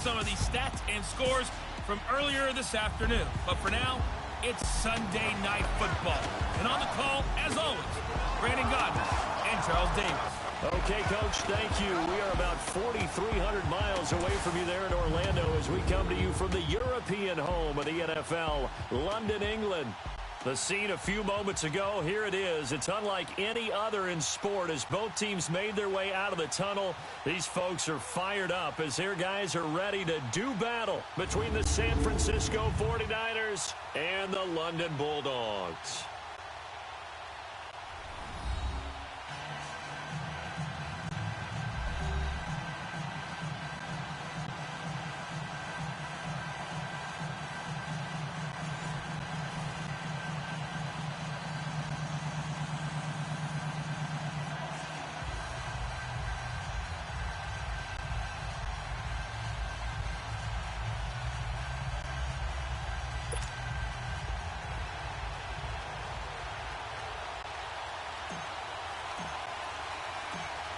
some of these stats and scores from earlier this afternoon. But for now, it's Sunday Night Football. And on the call, as always, Brandon Godwin and Charles Davis. Okay, Coach, thank you. We are about 4,300 miles away from you there in Orlando as we come to you from the European home of the NFL, London, England. The scene a few moments ago, here it is. It's unlike any other in sport as both teams made their way out of the tunnel. These folks are fired up as their guys are ready to do battle between the San Francisco 49ers and the London Bulldogs.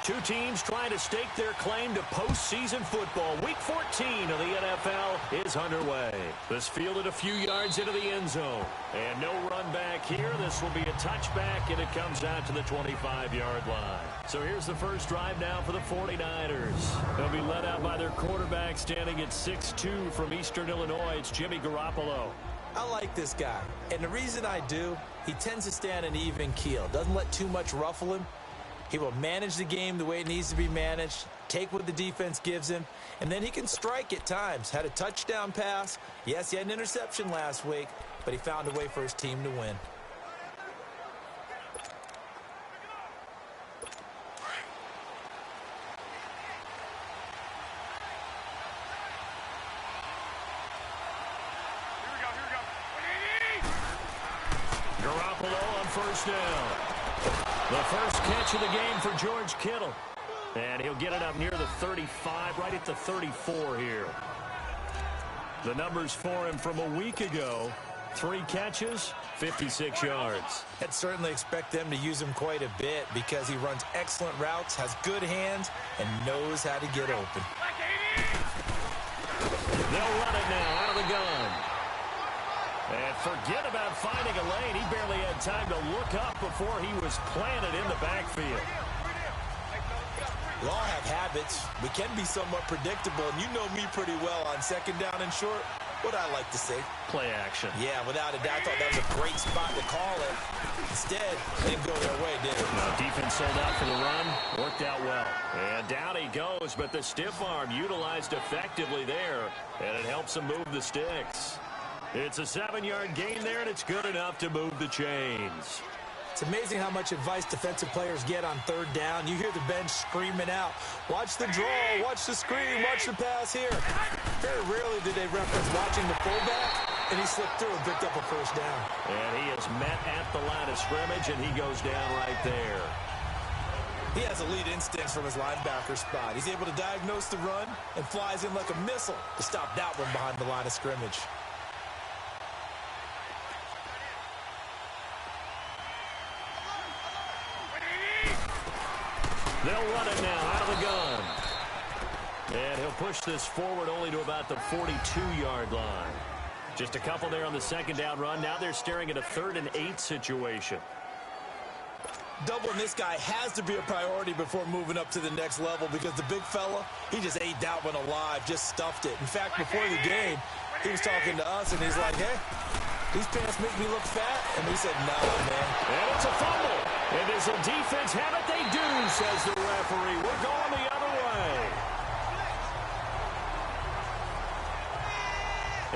Two teams trying to stake their claim to postseason football. Week 14 of the NFL is underway. This fielded a few yards into the end zone. And no run back here. This will be a touchback, and it comes out to the 25-yard line. So here's the first drive now for the 49ers. They'll be led out by their quarterback standing at 6'2" from Eastern Illinois. It's Jimmy Garoppolo. I like this guy. And the reason I do, he tends to stand an even keel. Doesn't let too much ruffle him. He will manage the game the way it needs to be managed, take what the defense gives him, and then he can strike at times. Had a touchdown pass. Yes, he had an interception last week, but he found a way for his team to win. Garoppolo on first down. The first catch of the game for George Kittle. And he'll get it up near the 35, right at the 34 here. The numbers for him from a week ago: 3 catches, 56 yards. I'd certainly expect them to use him quite a bit because he runs excellent routes, has good hands, and knows how to get open. They'll run it now out of the gun. And forget about finding a lane. He barely had time to look up before he was planted in the backfield. We all have habits. We can be somewhat predictable, and you know me pretty well on second down and short. What I like to say? Play action. Yeah, without a doubt. I thought that was a great spot to call it. Instead, it didn't go their way, did it? No, defense sold out for the run. Worked out well. And down he goes, but the stiff arm utilized effectively there, and it helps him move the sticks. It's a 7-yard gain there, and it's good enough to move the chains. It's amazing how much advice defensive players get on third down. You hear the bench screaming out, watch the draw, watch the screen, watch the pass here. Very rarely do they reference watching the fullback, and he slipped through and picked up a first down. And he is met at the line of scrimmage, and he goes down right there. He has elite instincts from his linebacker spot. He's able to diagnose the run and flies in like a missile to stop that one behind the line of scrimmage. They'll run it now out of the gun. And he'll push this forward only to about the 42-yard line. Just a couple there on the second down run. Now they're staring at a 3rd and 8 situation. Doubling this guy has to be a priority before moving up to the next level because the big fella, he just ate that one alive, just stuffed it. In fact, before the game, he was talking to us, and he's like, hey, these pants make me look fat. And we said, nah, man. And it's a fumble. And does the defense have it? They do, says the referee. We're going the other way.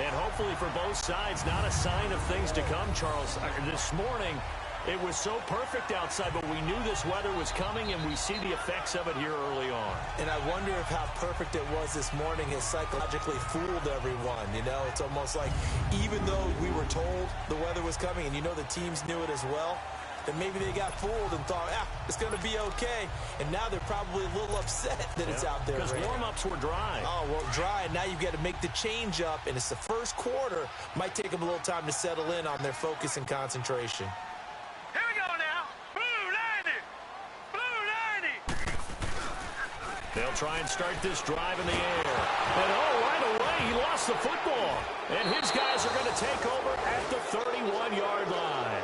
And hopefully for both sides, not a sign of things to come, Charles. This morning, it was so perfect outside, but we knew this weather was coming, and we see the effects of it here early on. And I wonder if how perfect it was this morning has psychologically fooled everyone. You know, it's almost like even though we were told the weather was coming, and you know the teams knew it as well, then maybe they got fooled and thought, it's going to be okay. And now they're probably a little upset that it's out there. Because warm-ups were dry. Oh, well, dry, and now you've got to make the change up, and it's the first quarter. Might take them a little time to settle in on their focus and concentration. Here we go now. Blue 90. Blue 90. They'll try and start this drive in the air. And, right lost the football. And his guys are going to take over at the 31-yard line.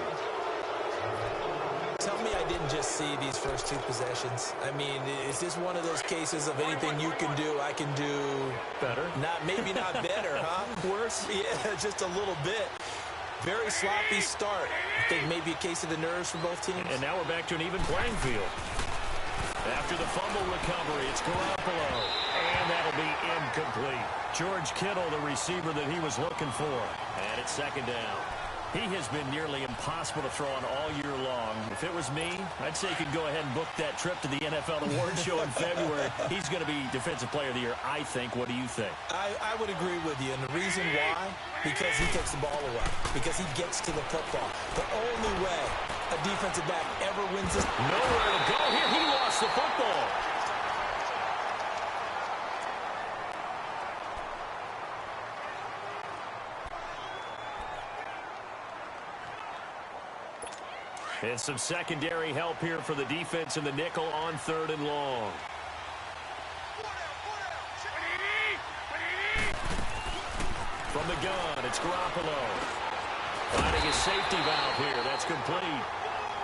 Tell me I didn't just see these first two possessions. I mean, is this one of those cases of anything you can do, I can do better? Maybe not better, huh? Worse? Yeah, just a little bit. Very sloppy start. I think maybe a case of the nerves for both teams. And now we're back to an even playing field. After the fumble recovery, it's Garoppolo. And that'll be incomplete. George Kittle, the receiver that he was looking for. And it's second down. He has been nearly impossible to throw on all year long. If it was me, I'd say he could go ahead and book that trip to the NFL Awards show in February. He's going to be Defensive Player of the Year, I think. What do you think? I would agree with you. And the reason why? Because he takes the ball away. Because he gets to the football. The only way a defensive back ever wins this. Nowhere to go here. He lost the football. And some secondary help here for the defense in the nickel on 3rd and long. From the gun, it's Garoppolo. Finding his safety valve here. That's complete.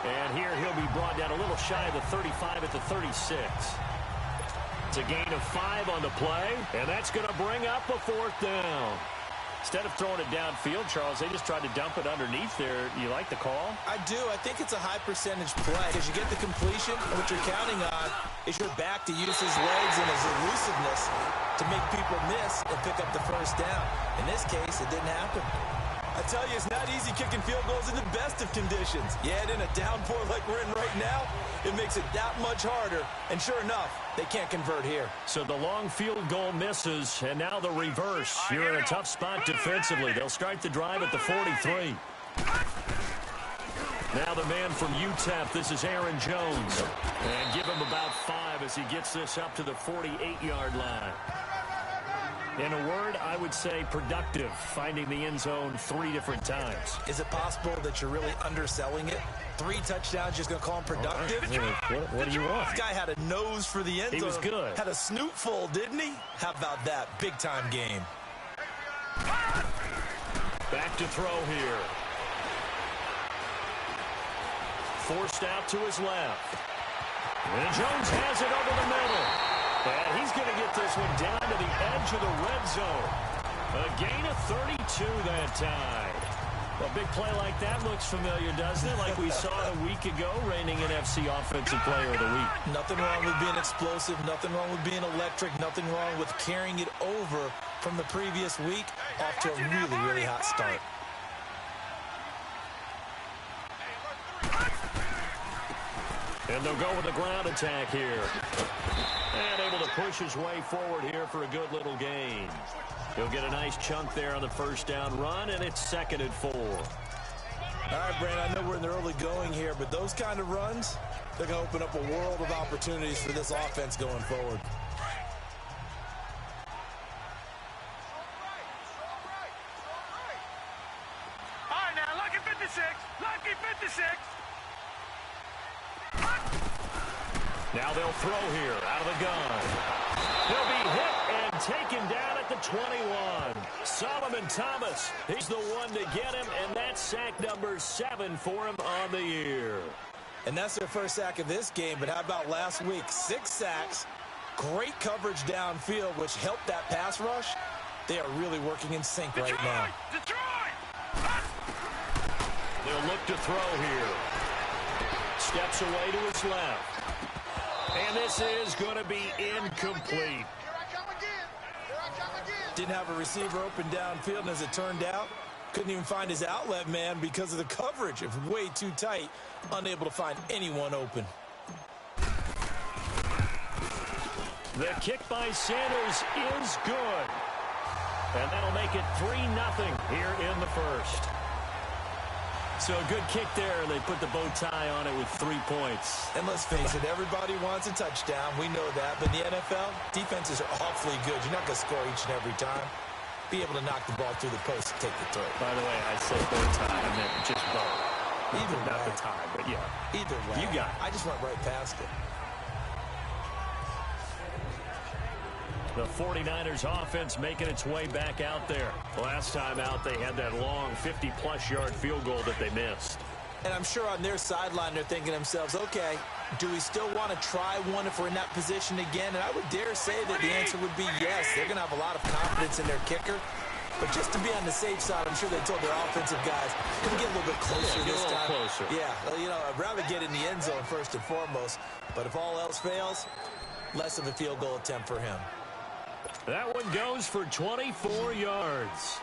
And here he'll be brought down a little shy of the 35 at the 36. It's a gain of 5 on the play, and that's going to bring up a 4th down. Instead of throwing it downfield, Charles, they just tried to dump it underneath there. You like the call? I do. I think it's a high percentage play because you get the completion, and what you're counting on is your back to use his legs and his elusiveness to make people miss and pick up the first down. In this case, it didn't happen. I tell you, it's not easy kicking field goals in the best of conditions. Yet in a downpour like we're in right now, it makes it that much harder. And sure enough, they can't convert here. So the long field goal misses, and now the reverse. You're in a tough spot defensively. They'll start the drive at the 43. Now the man from UTEP, this is Aaron Jones. And give him about 5 as he gets this up to the 48-yard line. In a word, I would say productive, finding the end zone 3 different times. Is it possible that you're really underselling it? 3 touchdowns, just going to call him productive? What do you want? This guy had a nose for the end zone. He was good. Had a snoot full, didn't he? How about that? Big-time game. Back to throw here. Forced out to his left. And Jones has it over the middle. And he's going to get this one down to the edge of the red zone. A gain of 32 that time. A big play like that looks familiar, doesn't it? Like we saw a week ago, reigning NFC Offensive Player of the Week. Nothing wrong with being explosive. Nothing wrong with being electric. Nothing wrong with carrying it over from the previous week off to a really, really hot start. And they'll go with the ground attack here. And able to push his way forward here for a good little gain. He'll get a nice chunk there on the first down run, and it's 2nd and 4. All right, Brandon, I know we're in the early going here, but those kind of runs, they're going to open up a world of opportunities for this offense going forward. All right, now, lucky 56. Lucky 56. Now they'll throw here out of the gun. He'll be hit and taken down at the 21. Solomon Thomas, he's the one to get him, and that's sack number 7 for him on the year. And that's their first sack of this game, but how about last week? 6 sacks, great coverage downfield, which helped that pass rush. They are really working in sync right now. They'll look to throw here. Steps away to his left. And this is going to be incomplete. Didn't have a receiver open downfield, and as it turned out, couldn't even find his outlet man because of the coverage. It was way too tight, unable to find anyone open. The kick by Sanders is good. And that'll make it 3-0 here in the first. So a good kick there. They put the bow tie on it with 3 points. And let's face it, everybody wants a touchdown. We know that. But in the NFL, defenses are awfully good. You're not going to score each and every time. Be able to knock the ball through the post and take the throw. By the way, I said bow tie. I meant just bow. Either not way. the tie, but yeah. Either way. You got it. I just went right past it. The 49ers offense making its way back out there. Last time out, they had that long 50-plus yard field goal that they missed. And I'm sure on their sideline they're thinking to themselves, okay, do we still want to try one if we're in that position again? And I would dare say that the answer would be yes. They're going to have a lot of confidence in their kicker. But just to be on the safe side, I'm sure they told their offensive guys, can we get a little bit closer this time? Closer. Yeah, you know, I'd rather get in the end zone first and foremost. But if all else fails, less of a field goal attempt for him. That one goes for 24 yards.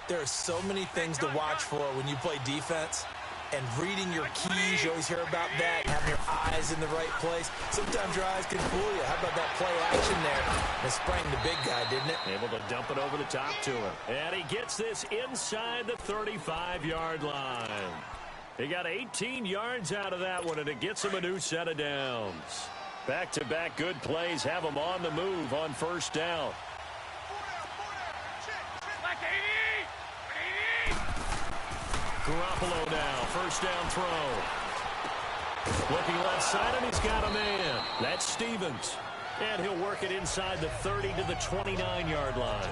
There are so many things to watch for when you play defense. And reading your keys, you always hear about that, having your eyes in the right place. Sometimes your eyes can fool you. How about that play action there? And it sprang the big guy, didn't it? Able to dump it over the top to him. And he gets this inside the 35-yard line. He got 18 yards out of that one, and it gets him a new set of downs. Back-to-back good plays have him on the move on first down. Garoppolo now, first down throw. Looking left side, and he's got a man. That's Stevens. And he'll work it inside the 30 to the 29-yard line.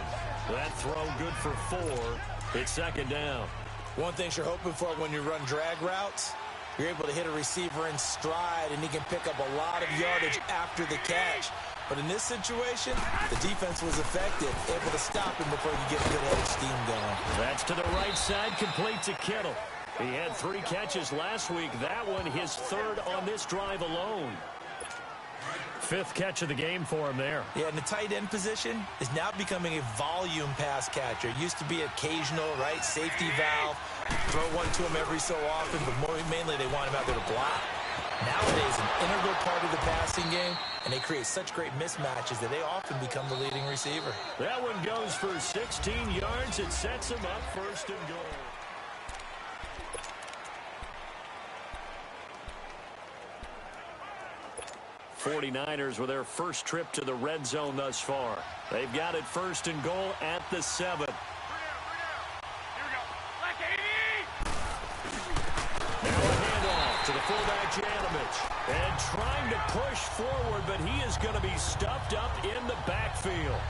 That throw good for 4. It's second down. One thing you're hoping for when you run drag routes, you're able to hit a receiver in stride, and he can pick up a lot of yardage after the catch. But in this situation, the defense was effective, able to stop him before you get a good head of steam going. That's to the right side, complete to Kittle. He had 3 catches last week. That one his 3rd on this drive alone. 5th catch of the game for him there. Yeah, and the tight end position is now becoming a volume pass catcher. It used to be occasional, right, safety valve, throw one to him every so often, but mainly they want him out there to block. Nowadays, an integral part of the passing game, and they create such great mismatches that they often become the leading receiver. That one goes for 16 yards. It sets him up first and goal. '49ers with their first trip to the red zone thus far. They've got it first and goal at the 7. To the fullback, Janovich. And trying to push forward, but he is going to be stuffed up in the backfield.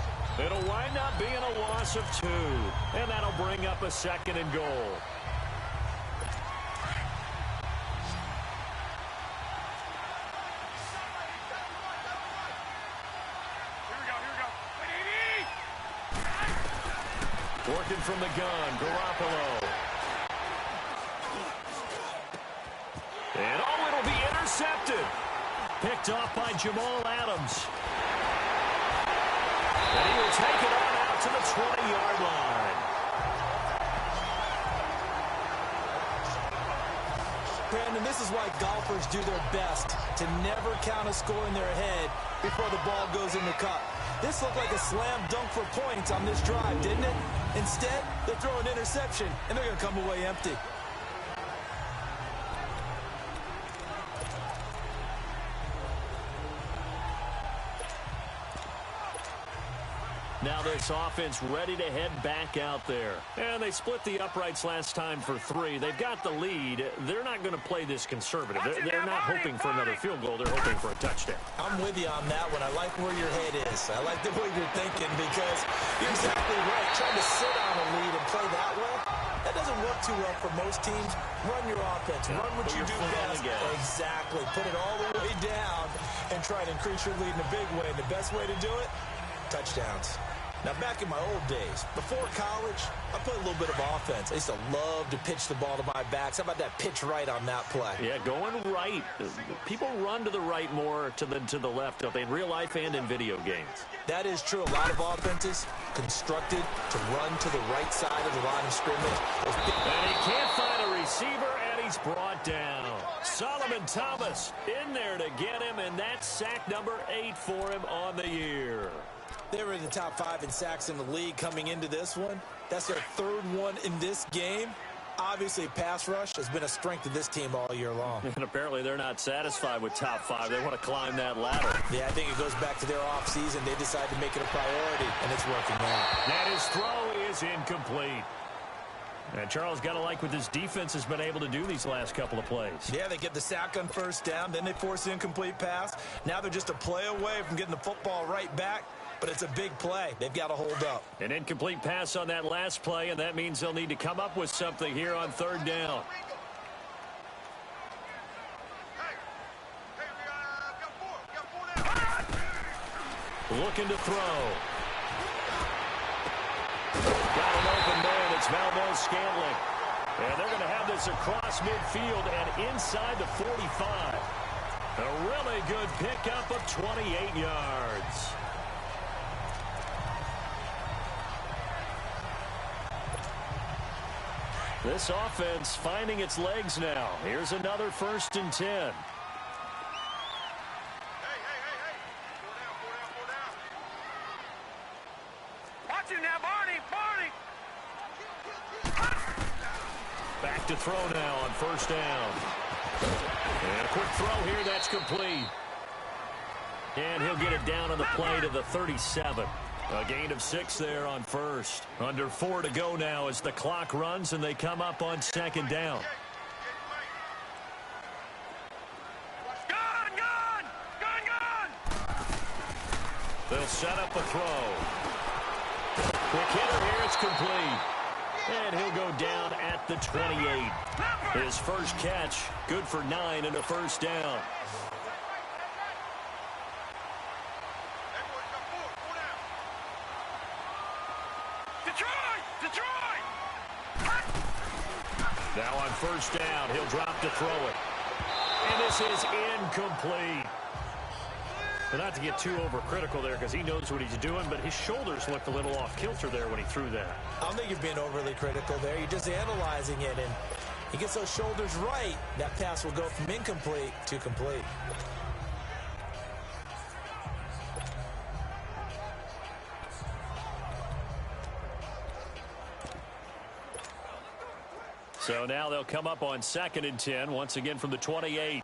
It'll wind up being a loss of 2. And that'll bring up a second and goal. Working from the gun, Garoppolo. And it'll be intercepted. Picked off by Jamal Adams. And he will take it on out to the 20-yard line. Brandon, this is why golfers do their best to never count a score in their head before the ball goes in the cup. This looked like a slam dunk for points on this drive, didn't it? Instead, they throw an interception, and they're going to come away empty. Now this offense ready to head back out there. And they split the uprights last time for 3. They've got the lead. They're not going to play this conservative. They're not hoping for another field goal. They're hoping for a touchdown. I'm with you on that one. I like where your head is. I like the way you're thinking because you're exactly right. Trying to sit on a lead and play that way, that doesn't work too well for most teams. Run your offense. Run what you do best. Exactly. Put it all the way down and try to increase your lead in a big way. And the best way to do it, touchdowns. Now, back in my old days, before college, I played a little bit of offense. I used to love to pitch the ball to my backs. How about that pitch right on that play? Yeah, going right. People run to the right more than to the left, don't they, in real life and in video games? That is true. A lot of offenses constructed to run to the right side of the line of scrimmage. And he can't find a receiver, and he's brought down. Solomon Thomas in there to get him, and that's sack number 8 for him on the year. They were in the top 5 in sacks in the league coming into this one. That's their 3rd one in this game. Obviously, pass rush has been a strength of this team all year long. And apparently they're not satisfied with top 5. They want to climb that ladder. Yeah, I think it goes back to their offseason. They decided to make it a priority, and it's working out. And his throw is incomplete. And Charles got to like what this defense has been able to do these last couple of plays. Yeah, they get the sack on first down, then they force the incomplete pass. Now they're just a play away from getting the football right back. but it's a big play. They've got to hold up. An incomplete pass on that last play, and that means they'll need to come up with something here on third down. Looking to throw. Got an open man. It's Valdes-Scantling. And they're going to have this across midfield and inside the 45. A really good pickup of 28 yards. This offense finding its legs now. Here's another 1st and 10. Watch him now, Barney. Back to throw now on 1st down. And a quick throw here, that's complete. And he'll get it down on the play to the 37. A gain of 6 there on 1st. Under 4 to go now as the clock runs and they come up on 2nd down. Gun! They'll set up a throw. Quick hitter here, it's complete. And he'll go down at the 28. His first catch, good for 9 and a 1st down. Detroit! Now on 1st down, he'll drop to throw it. And this is incomplete. But not to get too overcritical there because he knows what he's doing, but his shoulders looked a little off kilter there when he threw that. I don't think you're being overly critical there. You're just analyzing it, and he gets those shoulders right. That pass will go from incomplete to complete. So now they'll come up on 2nd and 10, once again from the 28.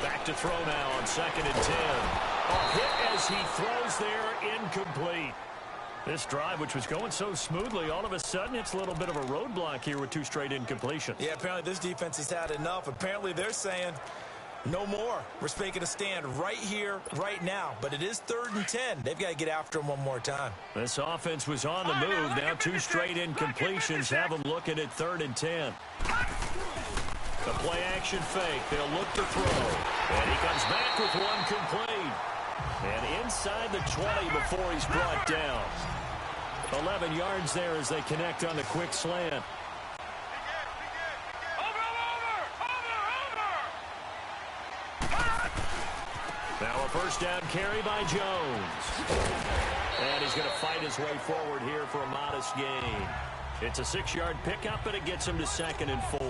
Back to throw now on 2nd and 10. A hit as he throws there, incomplete. This drive, which was going so smoothly, all of a sudden it's a little bit of a roadblock here with 2 straight incompletions. Yeah, apparently this defense has had enough. Apparently they're saying no more. We're making a stand right here, right now. But it is 3rd and 10. They've got to get after him one more time. This offense was on the move. Now 2 straight incompletions have them looking at 3rd and 10. The play-action fake. They'll look to throw. And he comes back with one complete. And inside the 20 before he's brought down. 11 yards there as they connect on the quick slant. Now a 1st down carry by Jones. And he's going to fight his way forward here for a modest gain. It's a 6-yard pickup, but it gets him to 2nd and 4.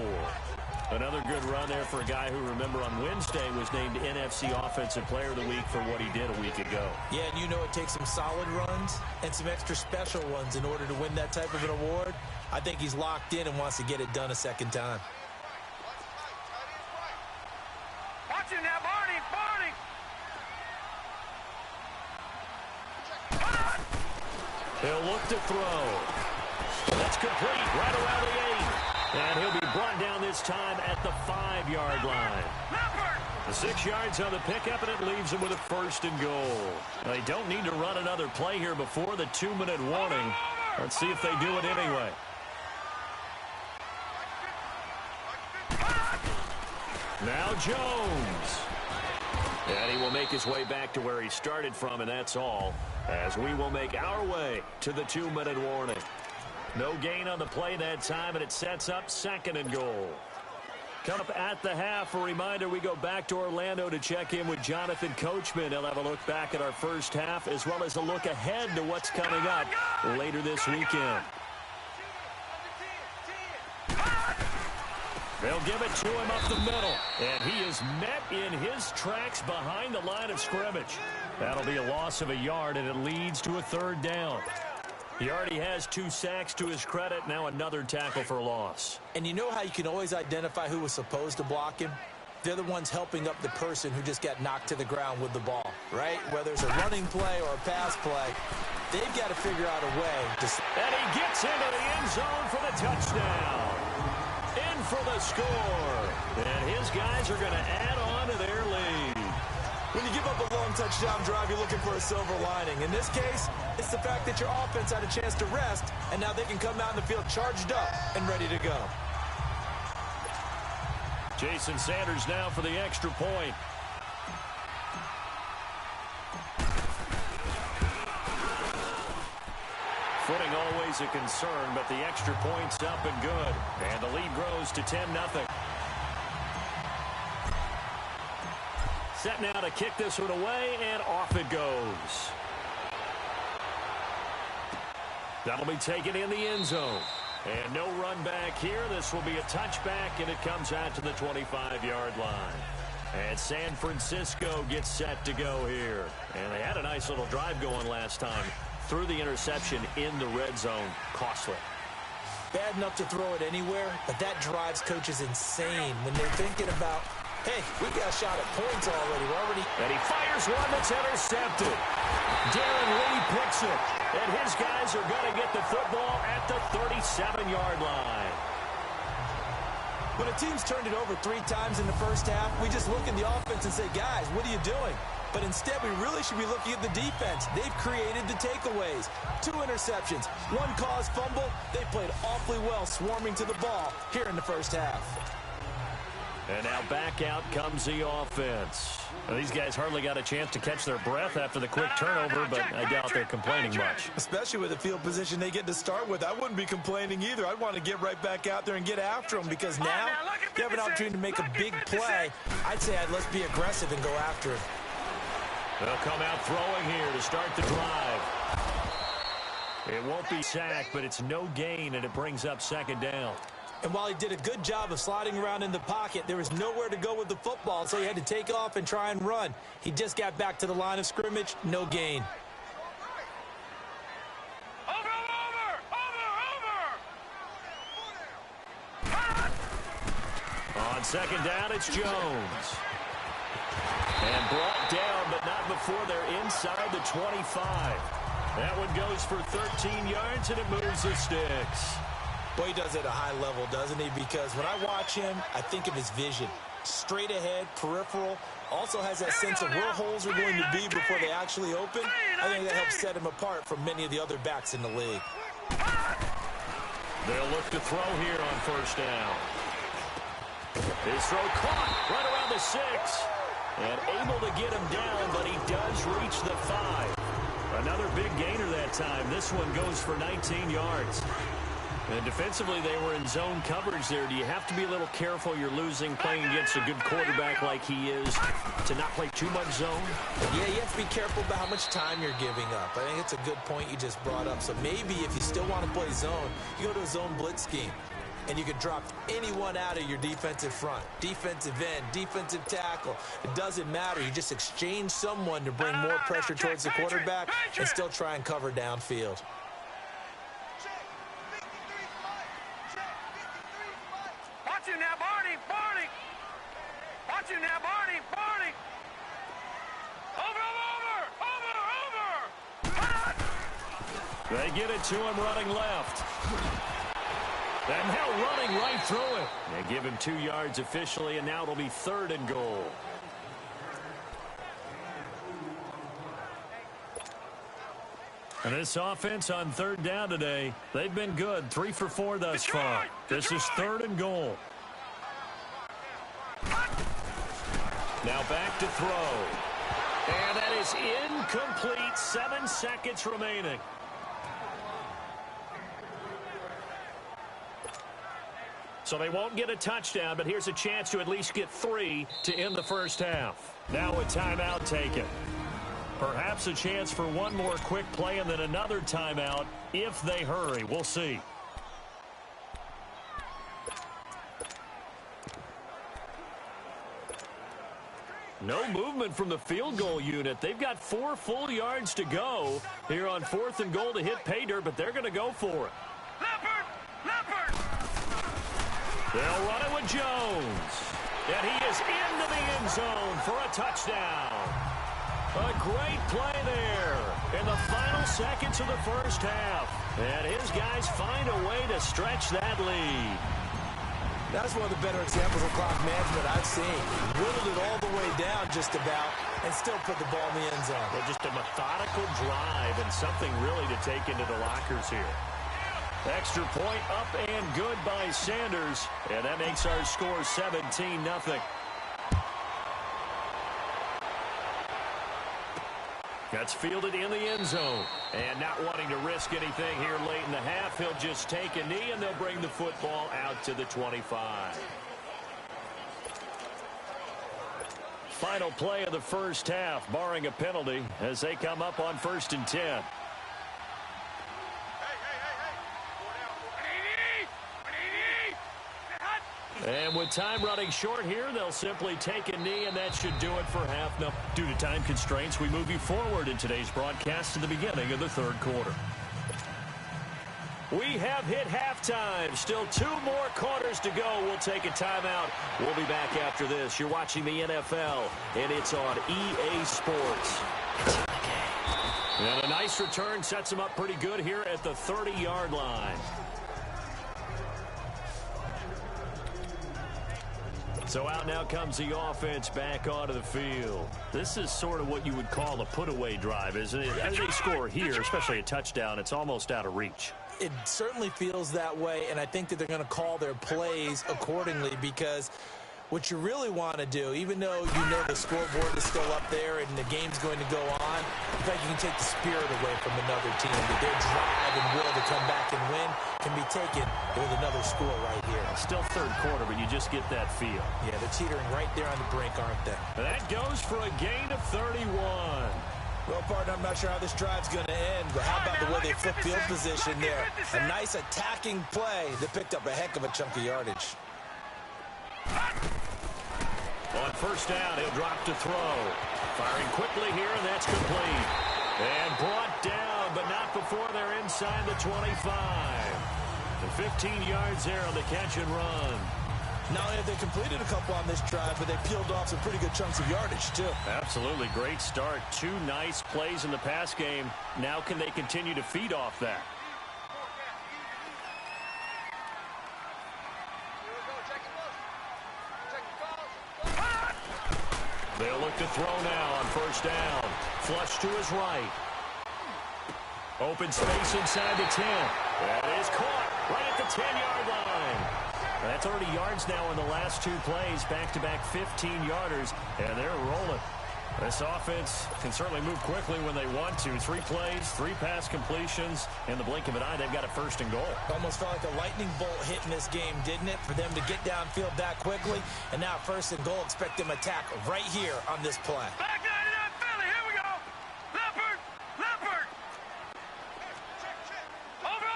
Another good run there for a guy who, remember, on Wednesday was named NFC Offensive Player of the Week for what he did a week ago. Yeah, and you know it takes some solid runs and some extra special ones in order to win that type of an award. I think he's locked in and wants to get it done a 2nd time. Watch him now, Barney! He'll look to throw. That's complete right around the 8. And he'll be brought down this time at the 5-yard line. The 6 yards on the pickup, and it leaves them with a 1st and goal. They don't need to run another play here before the 2-minute warning. Let's see if they do it anyway. Now Jones. And he will make his way back to where he started from, and that's all, as we will make our way to the 2-minute warning. No gain on the play that time, and it sets up 2nd and goal. Come up at the half, a reminder, we go back to Orlando to check in with Jonathan Coachman. He'll have a look back at our first half, as well as a look ahead to what's coming up later this weekend. They'll give it to him up the middle, and he is met in his tracks behind the line of scrimmage. That'll be a loss of a yard, and it leads to a 3rd down. He already has 2 sacks to his credit. Now another tackle for loss. And you know how you can always identify who was supposed to block him? They're the ones helping up the person who just got knocked to the ground with the ball, right? Whether it's a running play or a pass play, They've got to figure out a way to... And he gets into the end zone for the touchdown. In for the score. And his guys are going to add on to their lead. When you give up a long touchdown drive, you're looking for a silver lining. In this case, it's the fact that your offense had a chance to rest, and now they can come out in the field charged up and ready to go. Jason Sanders now for the extra point. Footing always a concern, but the extra point's up and good. And the lead grows to 10-0. Set now to kick this one away, and off it goes. That'll be taken in the end zone. And no run back here. This will be a touchback, and it comes out to the 25-yard line. And San Francisco gets set to go here. And they had a nice little drive going last time. Threw the interception in the red zone. Costly. Bad enough to throw it anywhere, but that drives coaches insane when they're thinking about, hey, we got a shot at points already. And he fires one that's intercepted. Darren Lee picks it. And his guys are going to get the football at the 37-yard line. When a team's turned it over 3 times in the first half, we just look at the offense and say, guys, what are you doing? But instead, we really should be looking at the defense. They've created the takeaways. 2 interceptions, 1 caused fumble. They played awfully well swarming to the ball here in the first half. And now back out comes the offense. Well, these guys hardly got a chance to catch their breath after the quick turnover, but I doubt they're complaining much. Especially with the field position they get to start with. I wouldn't be complaining either. I'd want to get right back out there and get after them because now you have an opportunity to make a big play. I'd say let's be aggressive and go after it. They'll come out throwing here to start the drive. It won't be sacked, but it's no gain, and it brings up second down. And while he did a good job of sliding around in the pocket, there was nowhere to go with the football, so he had to take off and try and run. He just got back to the line of scrimmage, no gain. On second down, it's Jones. And brought down, but not before they're inside the 25. That one goes for 13 yards, and it moves the sticks. Boy, he does it at a high level, doesn't he? Because when I watch him, I think of his vision. Straight ahead, peripheral. Also has that sense of where holes are going to be before they actually open. I think that helps set him apart from many of the other backs in the league. They'll look to throw here on first down. His throw caught right around the 6. And able to get him down, but he does reach the 5. Another big gainer that time. This one goes for 19 yards. And defensively, they were in zone coverage there. Do you have to be a little careful? You're losing playing against a good quarterback like he is to not play too much zone? Yeah, you have to be careful about how much time you're giving up. I think it's a good point you just brought up. So maybe if you still want to play zone, you go to a zone blitz scheme. And you can drop anyone out of your defensive front. Defensive end, defensive tackle. It doesn't matter. You just exchange someone to bring more pressure towards the quarterback and still try and cover downfield. Watch you now, Barney. Watch you now, Barney. Over. They get it to him running left. And now running right through it. They give him 2 yards officially, and now it'll be 3rd and goal. And this offense on 3rd down today, they've been good. 3 for 4 thus far. This is 3rd and goal. Now back to throw. And that is incomplete. 7 seconds remaining. So they won't get a touchdown, but here's a chance to at least get 3 to end the first half. Now a timeout taken. Perhaps a chance for one more quick play and then another timeout if they hurry. We'll see. No movement from the field goal unit. They've got 4 full yards to go here on 4th and goal to hit pay dirt, but they're going to go for it. Leopard. They'll run it with Jones. And he is into the end zone for a touchdown. A great play there in the final seconds of the first half. And his guys find a way to stretch that lead. That's one of the better examples of clock management I've seen. Whittled it all the way down just about and still put the ball in the end zone. Well, just a methodical drive and something really to take into the lockers here. Extra point up and good by Sanders. And that makes our score 17-0. That's fielded in the end zone. And not wanting to risk anything here late in the half, he'll just take a knee and they'll bring the football out to the 25. Final play of the first half, barring a penalty, as they come up on 1st and 10. And with time running short here, they'll simply take a knee, and that should do it for half. Now, due to time constraints, we move you forward in today's broadcast to the beginning of the third quarter. We have hit halftime. Still 2 more quarters to go. We'll take a timeout. We'll be back after this. You're watching the NFL, and it's on EA Sports. And a nice return sets them up pretty good here at the 30-yard line. So out now comes the offense back onto the field. This is sort of what you would call a put-away drive, isn't it? As they score here, especially a touchdown, it's almost out of reach. It certainly feels that way, and I think that they're going to call their plays accordingly, because what you really want to do, even though you know the scoreboard is still up there and the game's going to go on, in fact, you can take the spirit away from another team. That their drive and will to come back and win can be taken with another score right here. Still third quarter, but you just get that feel. Yeah, they're teetering right there on the brink, aren't they? That goes for a gain of 31. Well, partner, I'm not sure how this drive's going to end, but how about the way they flip field position there? A nice attacking play that picked up a heck of a chunk of yardage. On first down, he'll drop to throw. Firing quickly here, and that's complete. And brought down, but not before they're inside the 25. The 15 yards there on the catch and run. Not only have they completed a couple on this drive, but they peeled off some pretty good chunks of yardage, too. Absolutely. Great start. 2 nice plays in the pass game. Now can they continue to feed off that? They'll look to throw now on first down. Flush to his right. Open space inside the 10. That is caught right at the 10-yard line. That's 30 yards now in the last 2 plays. Back-to-back 15-yarders, and they're rolling. This offense can certainly move quickly when they want to. 3 plays, 3 pass completions. In the blink of an eye, they've got a first and goal. Almost felt like a lightning bolt hit in this game, didn't it? For them to get downfield that quickly. And now first and goal, expect them to attack right here on this play. Back 99 Philly, here we go. Leopard, Leopard. Over.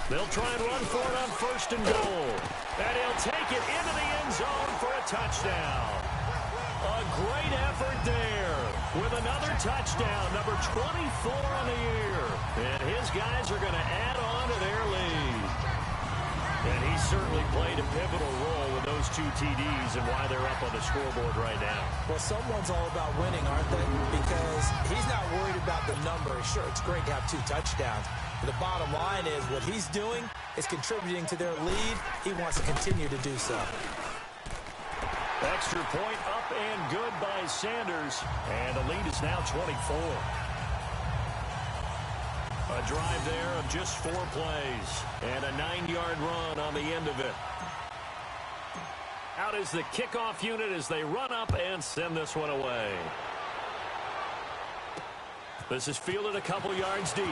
They'll try and run for it on first and goal. And he'll take it into the end zone for a touchdown. A great effort there with another touchdown, number 24 on the year. And his guys are going to add on to their lead. And he certainly played a pivotal role with those 2 TDs and why they're up on the scoreboard right now. Well, someone's all about winning, aren't they? Because he's not worried about the number. Sure, it's great to have 2 touchdowns. But the bottom line is what he's doing is contributing to their lead. He wants to continue to do so. Extra point up and good by Sanders. And the lead is now 24. A drive there of just 4 plays. And a 9-yard run on the end of it. Out is the kickoff unit as they run up and send this one away. This is fielded a couple yards deep.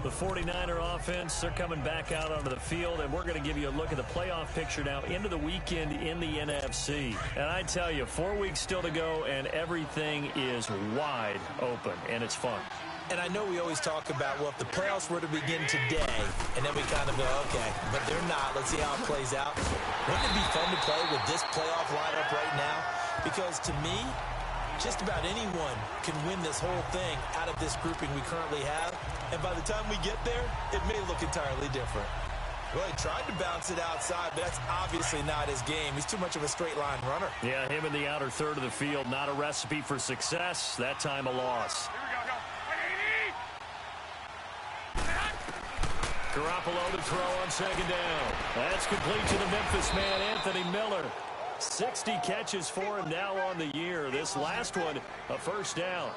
The 49er offense, they're coming back out onto the field, and we're going to give you a look at the playoff picture now into the weekend in the NFC. And I tell you, 4 weeks still to go, and everything is wide open, and it's fun. And I know we always talk about, well, if the playoffs were to begin today, and then we kind of go, okay, but they're not. Let's see how it plays out. Wouldn't it be fun to play with this playoff lineup right now? Because to me, Just about anyone can win this whole thing out of this grouping we currently have. And by the time we get there, it may look entirely different. Well, he tried to bounce it outside, but that's obviously not his game. He's too much of a straight-line runner. Yeah, him in the outer third of the field, not a recipe for success. That time a loss. Garoppolo to throw on second down. That's complete to the Memphis man, Anthony Miller. 60 catches for him now on the year. This last one, a first down.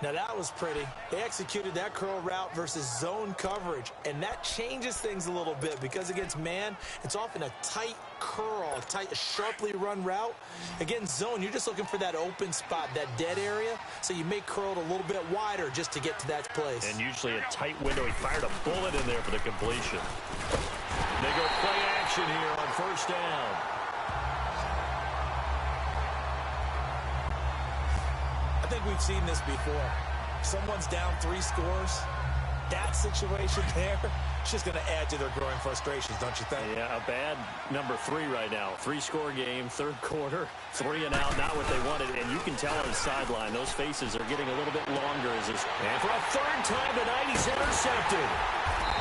Now that was pretty. They executed that curl route versus zone coverage, and that changes things a little bit because against man, it's often a tight curl, a sharply run route. Against zone, you're just looking for that open spot, that dead area, so you may curl it a little bit wider just to get to that place. And usually a tight window. He fired a bullet in there for the completion. They go play action here on first down. I think we've seen this before. Someone's down 3 scores. That situation there, it's just going to add to their growing frustrations, don't you think? Yeah, a bad number 3 right now. 3-score game, third quarter, 3 and out, not what they wanted. And you can tell on the sideline, those faces are getting a little bit longer. And for a third time tonight, he's intercepted.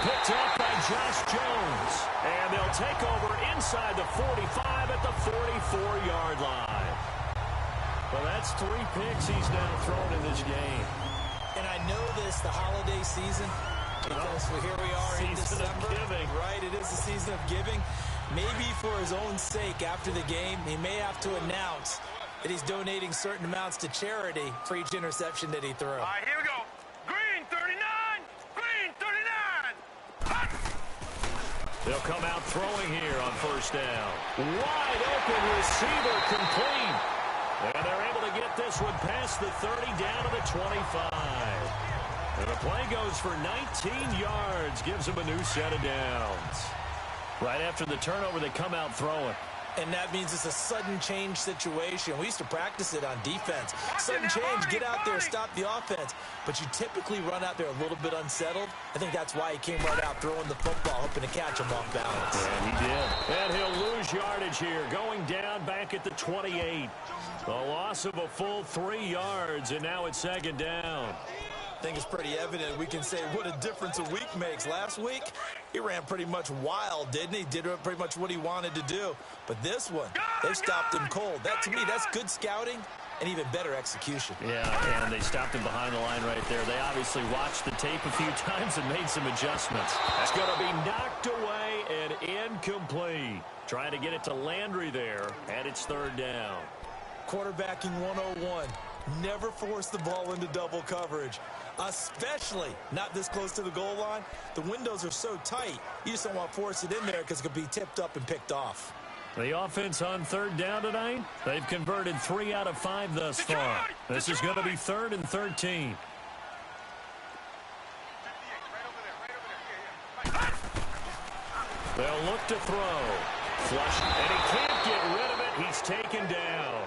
Picked up by Josh Jones. And they'll take over inside the 45 at the 44-yard line. Well, that's 3 picks he's now thrown in this game. And I know this, the holiday season, because here we are in December. Right, it is the season of giving. Maybe for his own sake, after the game, he may have to announce that he's donating certain amounts to charity for each interception that he threw. All right, here we go. Green 39, green 39. They'll come out throwing here on first down. Wide open receiver complete. And they're able to get this one past the 30 down to the 25. And the play goes for 19 yards, gives them a new set of downs. Right after the turnover, they come out throwing. And that means it's a sudden change situation. We used to practice it on defense. Sudden change, get out there, stop the offense. But you typically run out there a little bit unsettled. I think that's why he came right out throwing the football, hoping to catch him off balance. And he did. And he'll lose yardage here, going down back at the 28. A loss of a full 3 yards, and now it's second down. I think it's pretty evident. We can say what a difference a week makes. Last week, he ran pretty much wild, didn't he? Did pretty much what he wanted to do. But this one, they stopped him cold. That, to me, that's good scouting and even better execution. Yeah, and they stopped him behind the line right there. They obviously watched the tape a few times and made some adjustments. That's going to be knocked away and incomplete. Trying to get it to Landry there, and it's third down. Quarterbacking 101. Never force the ball into double coverage, especially not this close to the goal line. The windows are so tight, you just don't want to force it in there because it could be tipped up and picked off. The offense on third down tonight, they've converted 3 out of 5 thus far. This is going to be 3rd and 13. They'll look to throw. Flush, and he can't get rid of it. He's taken down.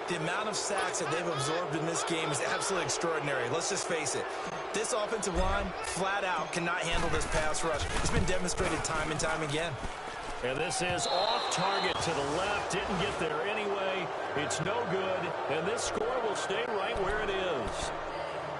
The amount of sacks that they've absorbed in this game is absolutely extraordinary. Let's just face it. This offensive line, flat out, cannot handle this pass rush. It's been demonstrated time and time again. And this is off target to the left. Didn't get there anyway. It's no good. And this score will stay right where it is.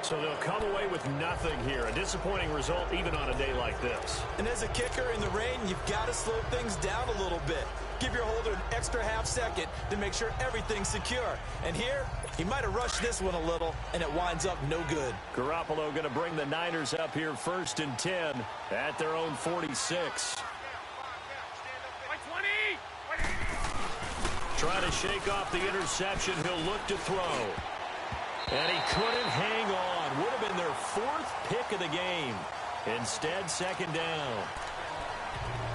So they'll come away with nothing here. A disappointing result even on a day like this. And as a kicker in the rain, you've got to slow things down a little bit. Give your holder an extra half second to make sure everything's secure. And here, he might have rushed this one a little, and it winds up no good. Garoppolo going to bring the Niners up here 1st and 10 at their own 46. Trying to shake off the interception. He'll look to throw. And he couldn't hang on. Would have been their 4th pick of the game. Instead, second down.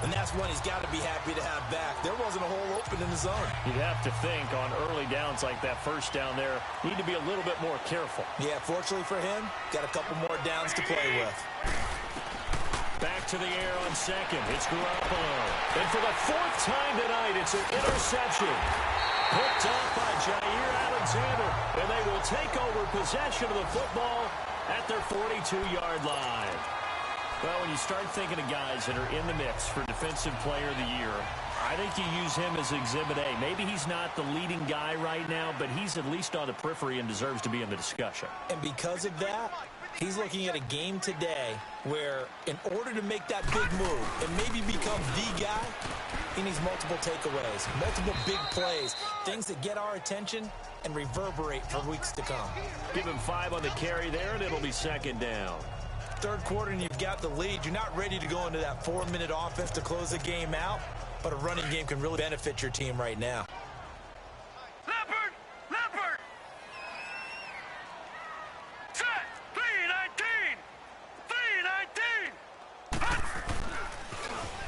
And that's one he's got to be happy to have back. There wasn't a hole open in the zone. You'd have to think on early downs like that first down there, need to be a little bit more careful. Yeah, fortunately for him, got a couple more downs to play with. Back to the air on second. It's Garoppolo. And for the 4th time tonight, it's an interception. Picked up by Jair Alexander. And they will take over possession of the football at their 42-yard line. Well, when you start thinking of guys that are in the mix for Defensive Player of the Year, I think you use him as Exhibit A. Maybe he's not the leading guy right now, but he's at least on the periphery and deserves to be in the discussion. And because of that, he's looking at a game today where in order to make that big move and maybe become the guy, he needs multiple takeaways, multiple big plays, things that get our attention and reverberate for weeks to come. Give him 5 on the carry there, and it'll be second down. Third quarter and you've got the lead. You're not ready to go into that 4-minute offense to close the game out, but a running game can really benefit your team right now. Leopard! Leopard! Set! 319! 319!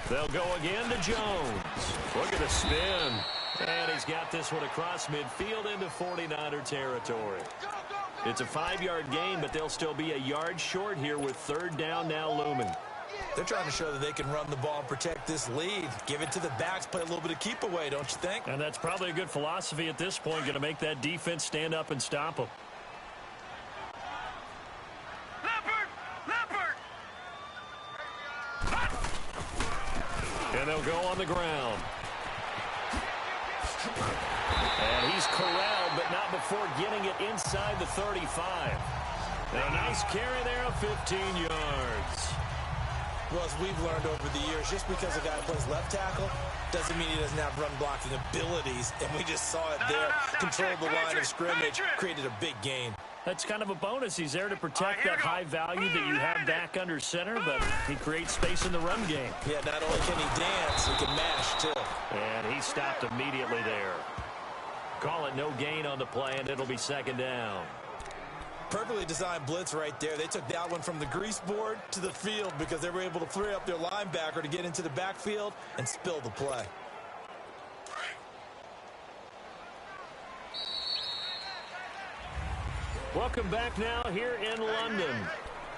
They'll go again to Jones. Look at the spin. And he's got this one across midfield into 49er territory. It's a 5-yard gain, but they'll still be a yard short here with third down now looming. They're trying to show that they can run the ball and protect this lead. Give it to the backs, play a little bit of keep away, don't you think? And that's probably a good philosophy at this point, going to make that defense stand up and stop them. Leopard! Leopard! And they'll go on the ground. And he's corralled, but not before getting it inside the 35. And a nice carry there of 15 yards. Well, as we've learned over the years, just because a guy plays left tackle doesn't mean he doesn't have run blocking abilities. And we just saw it there. Controlled the line of scrimmage, created a big gain. That's kind of a bonus. He's there to protect that high value that you have back under center, but he creates space in the run game. Yeah, not only can he dance, he can mash, too. And he stopped immediately there. Call it no gain on the play, and it'll be second down. Perfectly designed blitz right there. They took that one from the grease board to the field because they were able to free up their linebacker to get into the backfield and spill the play. Welcome back now here in London.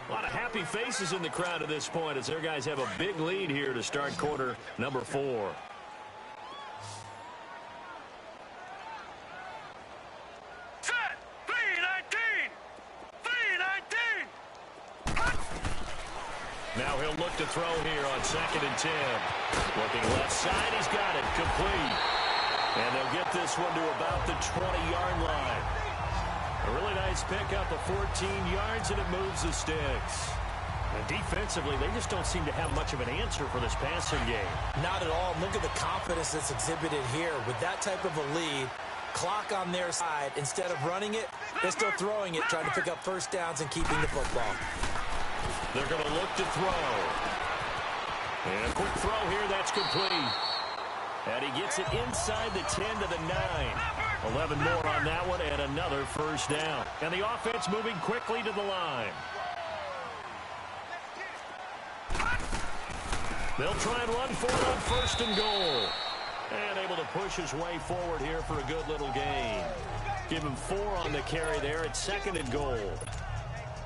A lot of happy faces in the crowd at this point as their guys have a big lead here to start quarter number 4. Set! 319! 319! Now he'll look to throw here on 2nd and 10. Looking left side, he's got it. Complete. And they'll get this one to about the 20-yard line. A really nice pickup of 14 yards, and it moves the sticks. And defensively, they just don't seem to have much of an answer for this passing game. Not at all. Look at the confidence that's exhibited here. With that type of a lead, clock on their side, instead of running it, they're still throwing it, trying to pick up first downs and keeping the football. They're going to look to throw. And a quick throw here, that's complete. And he gets it inside the 10 to the 9. 11 more on that one, and another first down. And the offense moving quickly to the line. They'll try and run for it on 1st and goal. And able to push his way forward here for a good little gain. Give him 4 on the carry there at 2nd and goal.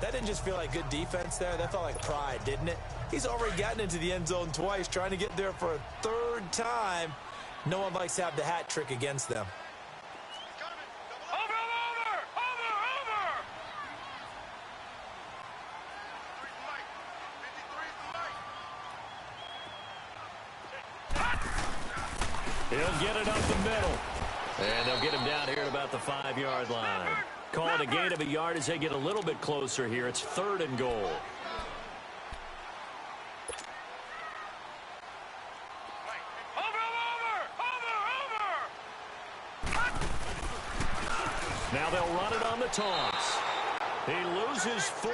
That didn't just feel like good defense there. That felt like pride, didn't it? He's already gotten into the end zone twice, trying to get there for a 3rd time. No one likes to have the hat trick against them. He'll get it up the middle. And they'll get him down here at about the 5-yard line. Call it a gain of a yard as they get a little bit closer here. It's 3rd and goal. Now they'll run it on the toss. He loses 4,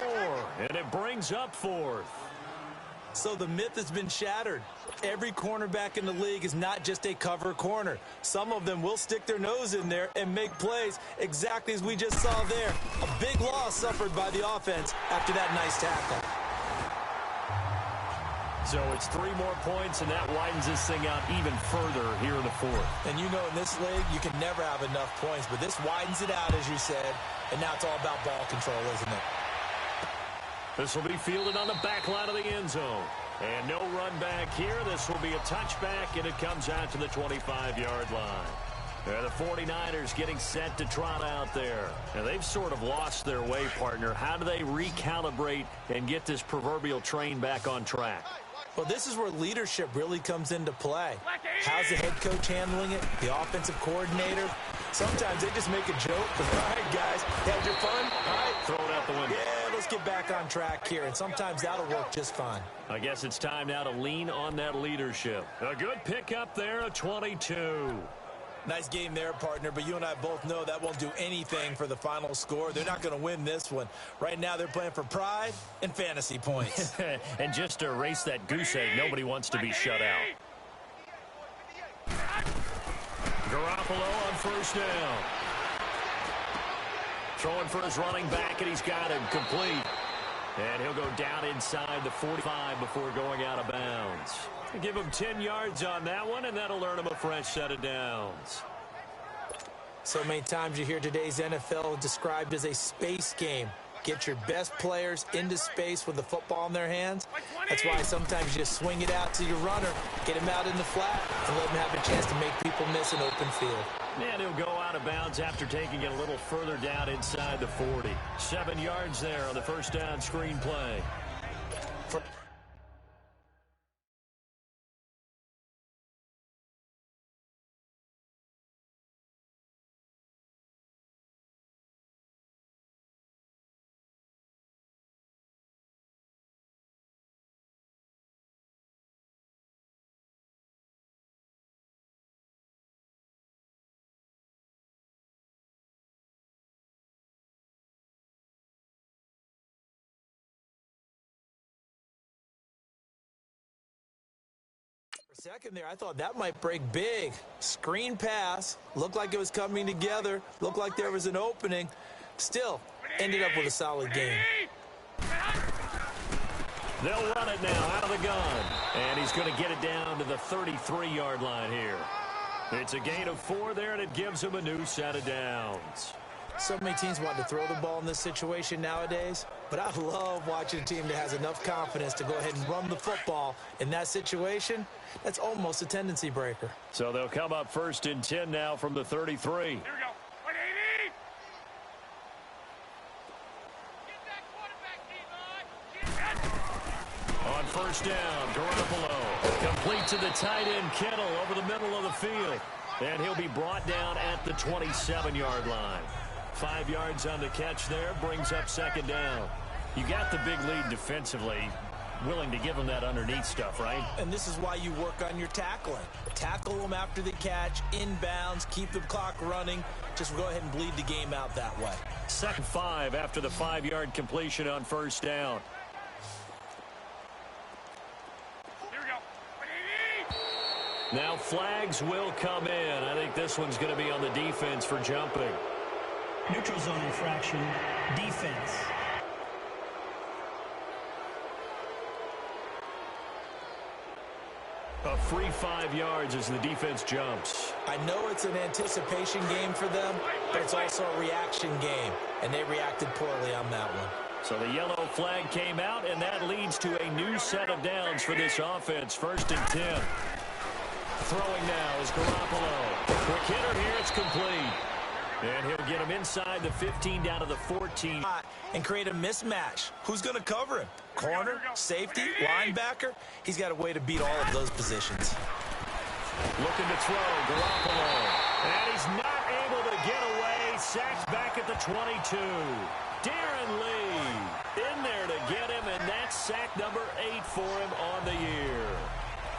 and it brings up 4th. So the myth has been shattered. Every cornerback in the league is not just a cover corner. Some of them will stick their nose in there and make plays exactly as we just saw there. A big loss suffered by the offense after that nice tackle. So it's 3 more points, and that widens this thing out even further here in the 4th. And you know in this league, you can never have enough points, but this widens it out, as you said, and now it's all about ball control, isn't it? This will be fielded on the back line of the end zone. And no run back here. This will be a touchback, and it comes out to the 25-yard line. The 49ers getting set to trot out there. And they've sort of lost their way, partner. How do they recalibrate and get this proverbial train back on track? Well, this is where leadership really comes into play. How's the head coach handling it? The offensive coordinator? Sometimes they just make a joke. All right, guys, had your fun? All right. Throw it out the window. Yeah, let's get back on track here, and sometimes that'll work just fine. I guess it's time now to lean on that leadership. A good pickup there, a 22. Nice game there, partner, but you and I both know that won't do anything for the final score. They're not going to win this one. Right now, they're playing for pride and fantasy points. And just to erase that goose egg, nobody wants to be shut out. Garoppolo on first down. Throwing for his running back, and he's got him complete. And he'll go down inside the 45 before going out of bounds. Give him 10 yards on that one, and that'll earn him a fresh set of downs. So many times you hear today's NFL described as a space game. Get your best players into space with the football in their hands. That's why sometimes you just swing it out to your runner, get him out in the flat, and let him have a chance to make people miss an open field. And he'll go out of bounds after taking it a little further down inside the 40. 7 yards there on the first down screen play. Second there, I thought that might break big. Screen pass, looked like it was coming together, looked like there was an opening. Still, ended up with a solid game. They'll run it now out of the gun. And he's going to get it down to the 33-yard line here. It's a gain of 4 there, and it gives him a new set of downs. So many teams want to throw the ball in this situation nowadays, but I love watching a team that has enough confidence to go ahead and run the football. In that situation, that's almost a tendency breaker. So they'll come up first and 10 now from the 33. Here we go. 180. Get that quarterback, T-Bud. On first down, Garoppolo. Complete to the tight end, Kittle, over the middle of the field. And he'll be brought down at the 27-yard line. 5 yards on the catch there, brings up second down. You got the big lead defensively. Willing to give them that underneath stuff, right? And this is why you work on your tackling. Tackle them after the catch, inbounds, keep the clock running. Just go ahead and bleed the game out that way. 2nd 5 after the 5-yard completion on first down. Here we go. 180. Now flags will come in. I think this one's going to be on the defense for jumping. Neutral zone infraction, defense. A free 5 yards as the defense jumps. I know it's an anticipation game for them, but it's also a reaction game, and they reacted poorly on that one. So the yellow flag came out, and that leads to a new set of downs for this offense. 1st and 10. Throwing now is Garoppolo. Quick hitter here, it's complete. And he'll get him inside the 15 down to the 14. And create a mismatch. Who's going to cover him? Corner, safety, linebacker? He's got a way to beat all of those positions. Looking to throw, Garoppolo. And he's not able to get away. Sacked back at the 22. Darren Lee in there to get him, and that's sack number 8 for him on the year.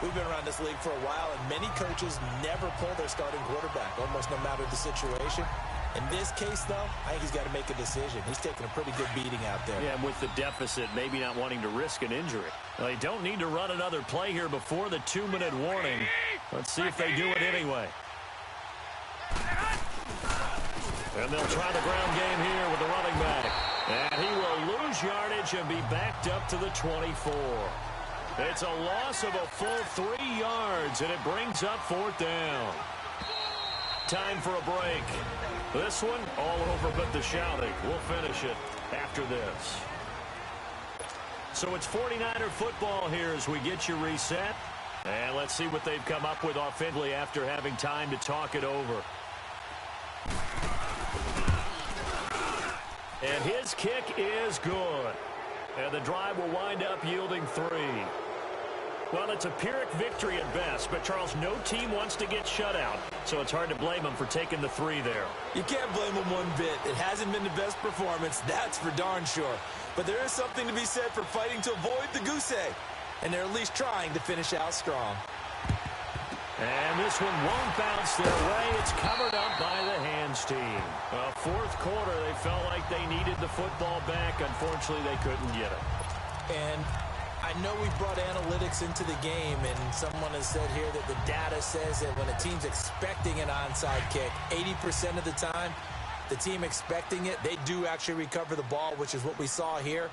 We've been around this league for a while, and many coaches never pull their starting quarterback, almost no matter the situation. In this case, though, I think he's got to make a decision. He's taking a pretty good beating out there. Yeah, and with the deficit, maybe not wanting to risk an injury. Well, they don't need to run another play here before the 2-minute warning. Let's see if they do it anyway. And they'll try the ground game here with the running back. And he will lose yardage and be backed up to the 24. It's a loss of a full 3 yards, and it brings up 4th down. Time for a break. This one, all over but the shouting. We'll finish it after this. So it's 49er football here as we get you reset. And let's see what they've come up with offensively after having time to talk it over. And his kick is good. And the drive will wind up yielding 3. Well, it's a Pyrrhic victory at best, but Charles, no team wants to get shut out, so it's hard to blame them for taking the 3 there. You can't blame them one bit. It hasn't been the best performance, that's for darn sure. But there is something to be said for fighting to avoid the goose egg, and they're at least trying to finish out strong. And this one won't bounce their way. It's covered up by the hands team. Well, fourth quarter, they felt like they needed the football back. Unfortunately, they couldn't get it. And I know we brought analytics into the game, and someone has said here that the data says that when a team's expecting an onside kick, 80% of the time, the team expecting it, they do actually recover the ball, which is what we saw here.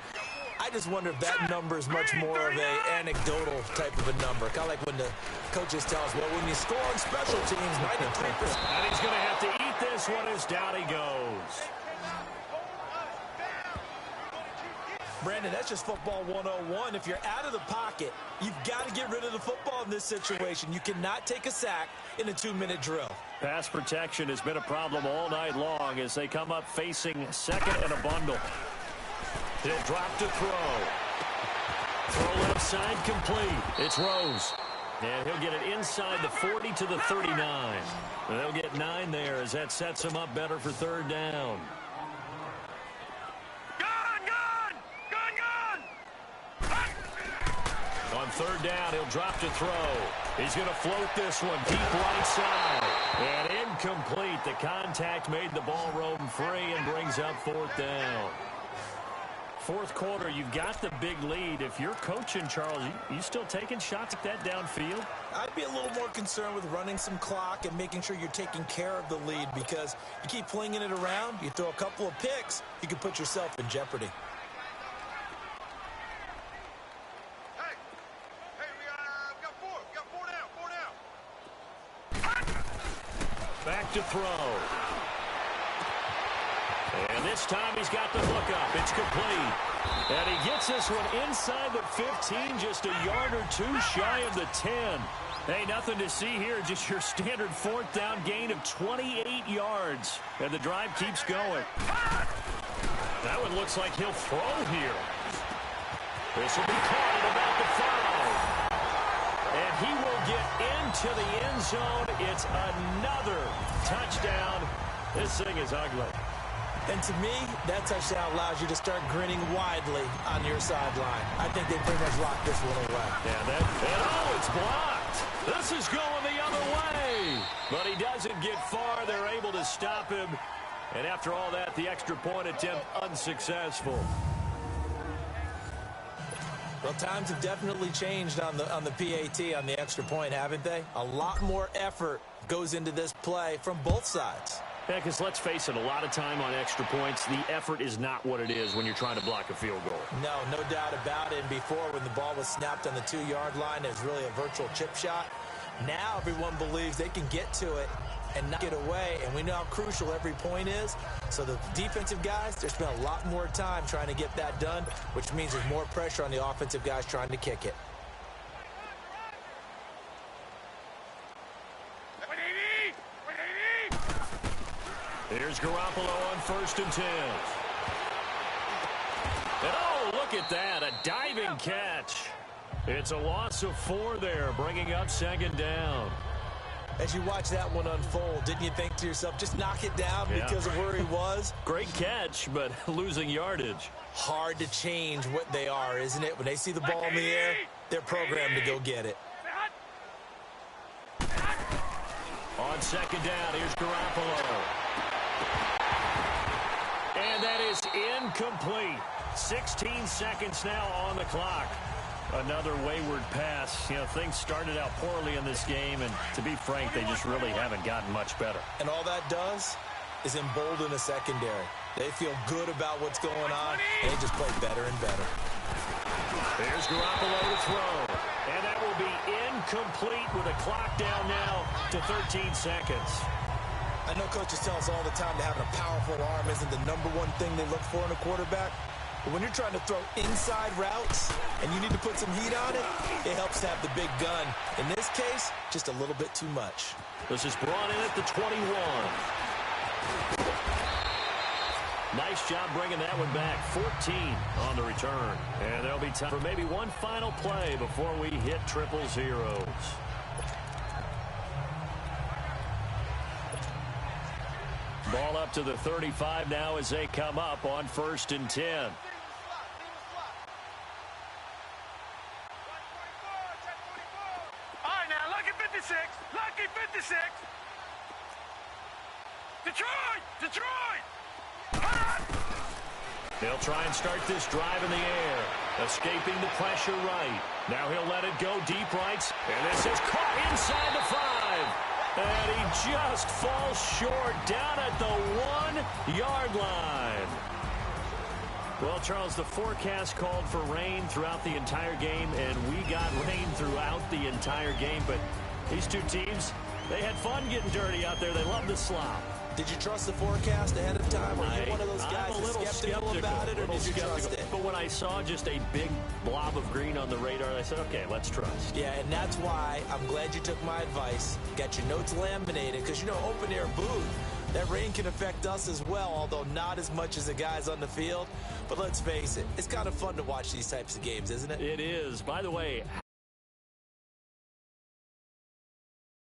I just wonder if that number is much more of an anecdotal type of a number. Kind of like when the coaches tell us, well, when you score on special teams, 93%. And he's going to have to eat this one as down he goes. Brandon, that's just football 101. If you're out of the pocket, you've got to get rid of the football in this situation. You cannot take a sack in a 2-minute drill. Pass protection has been a problem all night long as they come up facing second and a bundle. He'll drop to throw. Throw left side complete. It's Rose. And he'll get it inside the 40 to the 39. And they'll get 9 there as that sets him up better for third down. On third down, he'll drop to throw. He's going to float this one deep right side. And incomplete. The contact made the ball roam free and brings up fourth down. Fourth quarter, you've got the big lead. If you're coaching, Charles, you still taking shots at that downfield? I'd be a little more concerned with running some clock and making sure you're taking care of the lead, because you keep flinging it around, you throw a couple of picks, you can put yourself in jeopardy. Back to throw. And this time he's got the hook up. It's complete. And he gets this one inside the 15, just a yard or two shy of the 10. Hey, nothing to see here, just your standard fourth down gain of 28 yards. And the drive keeps going. That one looks like he'll throw here. This will be caught at about the 5. And he will get into the end zone. It's another touchdown. This thing is ugly. And to me, that touchdown allows you to start grinning widely on your sideline. I think they pretty much locked this one away. Yeah, and it's blocked. This is going the other way. But he doesn't get far. They're able to stop him. And after all that, the extra point attempt unsuccessful. Well, times have definitely changed on the PAT, on the extra point, haven't they? A lot more effort goes into this play from both sides. Yeah, because let's face it, a lot of time on extra points, the effort is not what it is when you're trying to block a field goal. No doubt about it. And before, when the ball was snapped on the 2-yard line, it was really a virtual chip shot. Now everyone believes they can get to it and knock it away, and we know how crucial every point is. So the defensive guys, they spend a lot more time trying to get that done, which means there's more pressure on the offensive guys trying to kick it. Here's Garoppolo on 1st and 10. And oh, look at that, a diving catch. It's a loss of 4 there, bringing up 2nd down. As you watch that one unfold, didn't you think to yourself, just knock it down because of where he was? Great catch, but losing yardage. Hard to change what they are, isn't it? When they see the ball in the air, they're programmed to go get it. On 2nd down, here's Garoppolo. And that is incomplete. 16 seconds now on the clock. Another wayward pass. You know, things started out poorly in this game, and to be frank, they just really haven't gotten much better. And all that does is embolden a secondary. They feel good about what's going on, and they just play better and better. There's Garoppolo to throw. And that will be incomplete with a clock down now to 13 seconds. I know coaches tell us all the time that having a powerful arm isn't the #1 thing they look for in a quarterback. But when you're trying to throw inside routes and you need to put some heat on it, it helps to have the big gun. In this case, just a little bit too much. This is brought in at the 21. Nice job bringing that one back. 14 on the return. And there'll be time for maybe one final play before we hit triple zeros. Ball up to the 35 now as they come up on 1st and 10. All right, now, lucky 56. Lucky 56. Detroit! They'll try and start this drive in the air. Escaping the pressure right. Now he'll let it go deep right. And this is caught inside the 5. And he just falls short down at the 1-yard line. Well, Charles, the forecast called for rain throughout the entire game, and we got rain throughout the entire game. But these two teams, they had fun getting dirty out there. They love the slop. Did you trust the forecast ahead of time? Were you one of those guys I'm a little skeptical about it, or did you trust it? But when I saw just a big blob of green on the radar, I said, okay, let's trust. Yeah, and that's why I'm glad you took my advice. Got your notes laminated, because, you know, open-air booth, that rain can affect us as well, although not as much as the guys on the field. But let's face it, it's kind of fun to watch these types of games, isn't it? It is. By the way,